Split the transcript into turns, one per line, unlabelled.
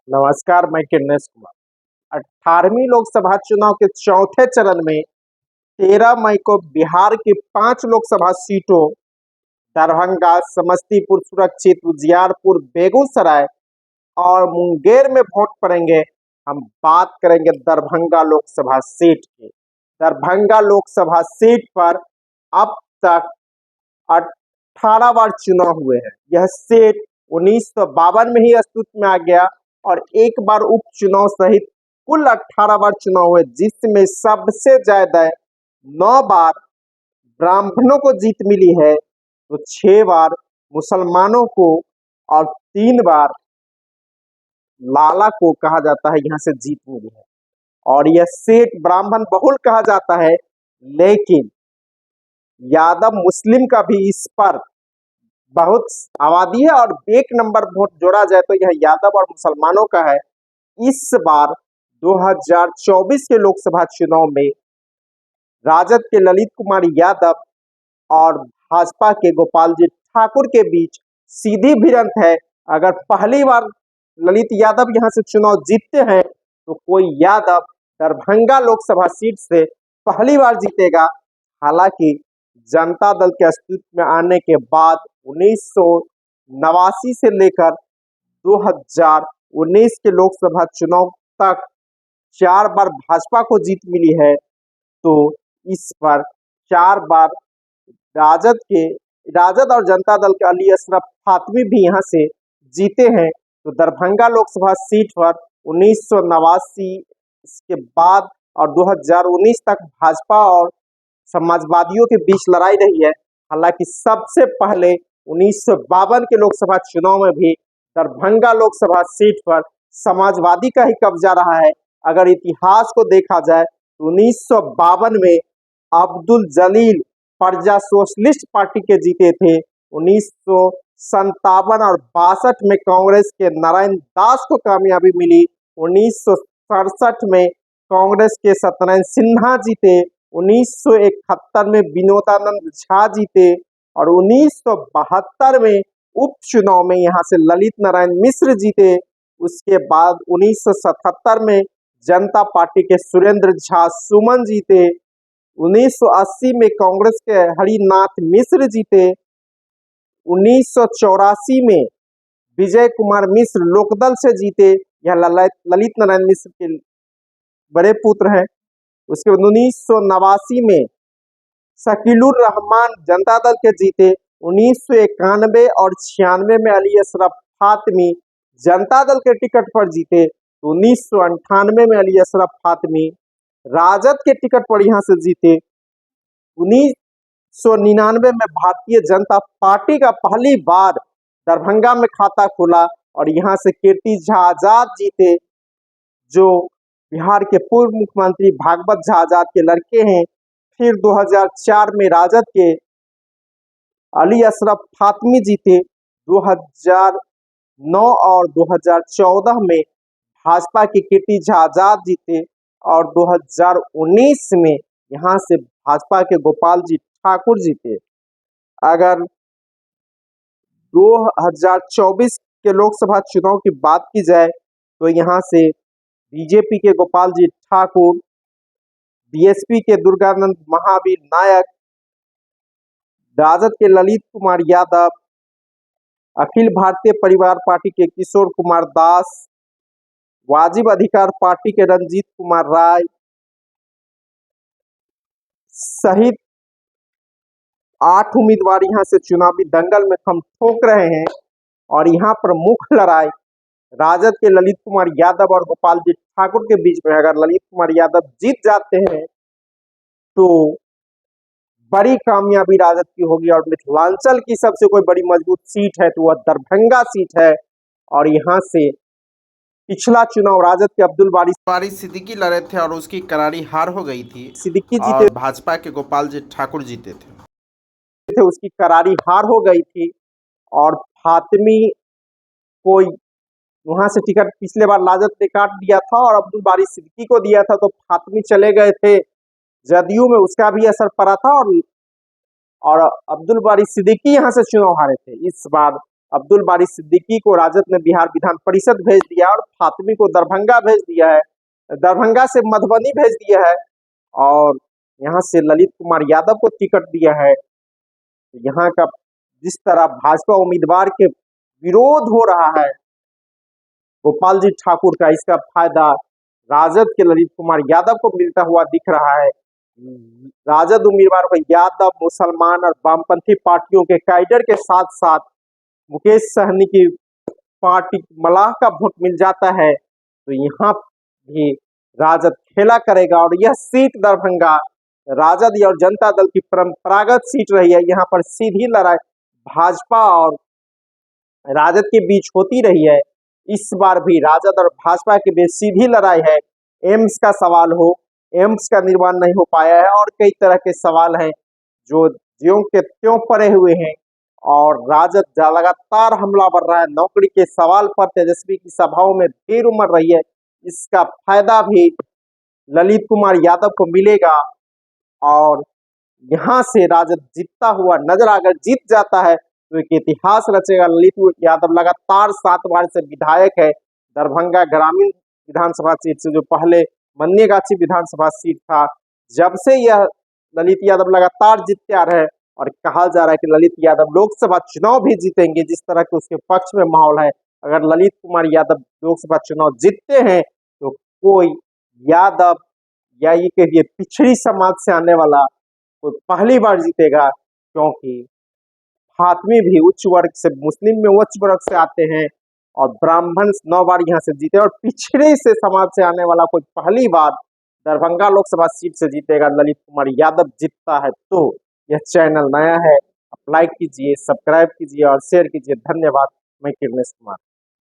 नमस्कार, मैं किन्नेस कुमार। 18वीं लोकसभा चुनाव के चौथे चरण में 13 मई को बिहार की 5 लोकसभा सीटों दरभंगा, समस्तीपुर सुरक्षित, उजियारपुर, बेगूसराय और मुंगेर में वोट पड़ेंगे। हम बात करेंगे दरभंगा लोकसभा सीट की। दरभंगा लोकसभा सीट पर अब तक 18 बार चुनाव हुए हैं। यह सीट 1952 में ही अस्तित्व में आ गया और एक बार उपचुनाव सहित कुल 18 बार चुनाव हुए, जिसमें सबसे ज्यादा 9 बार ब्राह्मणों को जीत मिली है, तो 6 बार मुसलमानों को और 3 बार लाला को कहा जाता है यहाँ से जीत मिली है। और यह सीट ब्राह्मण बहुल कहा जाता है, लेकिन यादव मुस्लिम का भी इस पर बहुत आबादी है और एक नंबर वोट जोड़ा जाए तो यह यादव और मुसलमानों का है। इस बार 2024 के लोकसभा चुनाव में राजद के ललित कुमार यादव और भाजपा के गोपाल जी ठाकुर के बीच सीधी भिड़ंत है। अगर पहली बार ललित यादव यहां से चुनाव जीतते हैं तो कोई यादव दरभंगा लोकसभा सीट से पहली बार जीतेगा। हालांकि जनता दल के अस्तित्व में आने के बाद 1989 से लेकर 2019 के लोकसभा चुनाव तक 4 बार भाजपा को जीत मिली है, तो इस पर 4 बार राजद और जनता दल के अली अशरफ फातमी भी यहाँ से जीते हैं। तो दरभंगा लोकसभा सीट पर 1989 के बाद और 2019 तक भाजपा और समाजवादियों के बीच लड़ाई रही है। हालांकि सबसे पहले 1952 के लोकसभा चुनाव में भी दरभंगा लोकसभा सीट पर समाजवादी का ही कब्जा रहा है। अगर इतिहास को देखा जाए तो 1952 में अब्दुल जलील प्रजा सोशलिस्ट पार्टी के जीते थे। 1957 और 62 में कांग्रेस के नारायण दास को कामयाबी मिली। 1967 में कांग्रेस के सत्यनारायण सिन्हा जीते। 1971 में विनोदानंद झा जीते और 1972 में उपचुनाव में यहाँ से ललित नारायण मिश्र जीते। उसके बाद 1977 में जनता पार्टी के सुरेंद्र झा सुमन जीते। 1980 में कांग्रेस के हरिनाथ मिश्र जीते। 1984 में विजय कुमार मिश्र लोकदल से जीते। यह ललित नारायण मिश्र के बड़े पुत्र हैं। उसके बाद 1989 में शकीलुर रहमान जनता दल के जीते। 1991 और 96 में अली अशरफ फातमी जनता दल के टिकट पर जीते। 1998 में अली अशरफ फातमी राजद के टिकट पर यहाँ से जीते। 1999 में भारतीय जनता पार्टी का पहली बार दरभंगा में खाता खुला और यहाँ से कीर्ति झा आजाद जीते, जो बिहार के पूर्व मुख्यमंत्री भागवत झा आजाद के लड़के हैं। फिर 2004 में राजद के अली अशरफ फातमी जीते। 2009 और 2014 में भाजपा की कीर्ति झा आजाद जीते और 2019 में यहाँ से भाजपा के गोपाल जी ठाकुर जीते। अगर 2024 के लोकसभा चुनाव की बात की जाए तो यहाँ से बीजेपी के गोपाल जी ठाकुर, बीएसपी के दुर्गानंद महावीर नायक, राजद के ललित कुमार यादव, अखिल भारतीय परिवार पार्टी के किशोर कुमार दास, वाजिब अधिकार पार्टी के रंजीत कुमार राय सहित 8 उम्मीदवार यहाँ से चुनावी दंगल में हम ठोक रहे हैं। और यहाँ पर मुख्य लड़ाई राजद के ललित कुमार यादव और गोपाल जी ठाकुर के बीच में। अगर ललित कुमार यादव जीत जाते हैं तो बड़ी कामयाबी राजद की होगी और मिथिलांचल की सबसे कोई बड़ी मजबूत सीट है तो वह दरभंगा सीट है। और यहाँ से पिछला चुनाव राजद के अब्दुल बारी सिद्दीकी लड़े थे और उसकी करारी हार हो गई थी। सिद्दीकी जीते, भाजपा के गोपाल जी ठाकुर जीते थे, उसकी करारी हार हो गई थी और फातमी को वहां से टिकट पिछले बार राजद ने काट दिया था और अब्दुल बारी सिद्दीकी को दिया था, तो फातमी चले गए थे जदयू में, उसका भी असर पड़ा था और अब्दुल बारी सिद्दीकी यहाँ से चुनाव हारे थे। इस बार अब्दुल बारी सिद्दीकी को राजद ने बिहार विधान परिषद भेज दिया और फातिमी को दरभंगा भेज दिया है, दरभंगा से मधुबनी भेज दिया है और यहाँ से ललित कुमार यादव को टिकट दिया है। तो यहाँ का जिस तरह भाजपा उम्मीदवार के विरोध हो रहा है गोपाल जी ठाकुर का, इसका फायदा राजद के ललित कुमार यादव को मिलता हुआ दिख रहा है। राजद उम्मीदवार को यादव, मुसलमान और वामपंथी पार्टियों के कैडर के साथ साथ मुकेश सहनी की पार्टी मलाह का वोट मिल जाता है तो यहाँ भी राजद खेला करेगा। और यह सीट दरभंगा राजद और जनता दल की परंपरागत सीट रही है। यहाँ पर सीधी लड़ाई भाजपा और राजद के बीच होती रही है। इस बार भी राजद और भाजपा के बीच सीधी लड़ाई है। एम्स का सवाल हो, एम्स का निर्माण नहीं हो पाया है और कई तरह के सवाल हैं जो ज्यों के त्यों पड़े हुए हैं और राजद लगातार हमलावर रहा है। नौकरी के सवाल पर तेजस्वी की सभाओं में भीड़ उमड़ रही है। इसका फायदा भी ललित कुमार यादव को मिलेगा और यहाँ से राजद जीतता हुआ नजर, अगर जीत जाता है तो एक इतिहास रचेगा। ललित यादव लगातार 7 बार से विधायक है दरभंगा ग्रामीण विधानसभा सीट से, जो पहले मन्नेगाछी विधानसभा सीट था। जब से यह ललित यादव लगातार जीतते आ रहे हैं और कहा जा रहा है कि ललित यादव लोकसभा चुनाव भी जीतेंगे, जिस तरह के उसके पक्ष में माहौल है। अगर ललित कुमार यादव लोकसभा चुनाव जीतते हैं तो कोई यादव या ये कहिए पिछड़ी समाज से आने वाला कोई पहली बार जीतेगा, क्योंकि फातिमी भी उच्च वर्ग से, मुस्लिम में उच्च वर्ग से आते हैं और ब्राह्मण 9 बार यहाँ से जीते और पिछड़े से समाज से आने वाला कोई पहली बार दरभंगा लोकसभा सीट से जीतेगा। ललित कुमार यादव जीतता है तो यह चैनल नया है, आप लाइक कीजिए, सब्सक्राइब कीजिए और शेयर कीजिए। धन्यवाद। मैं किरणेश कुमार।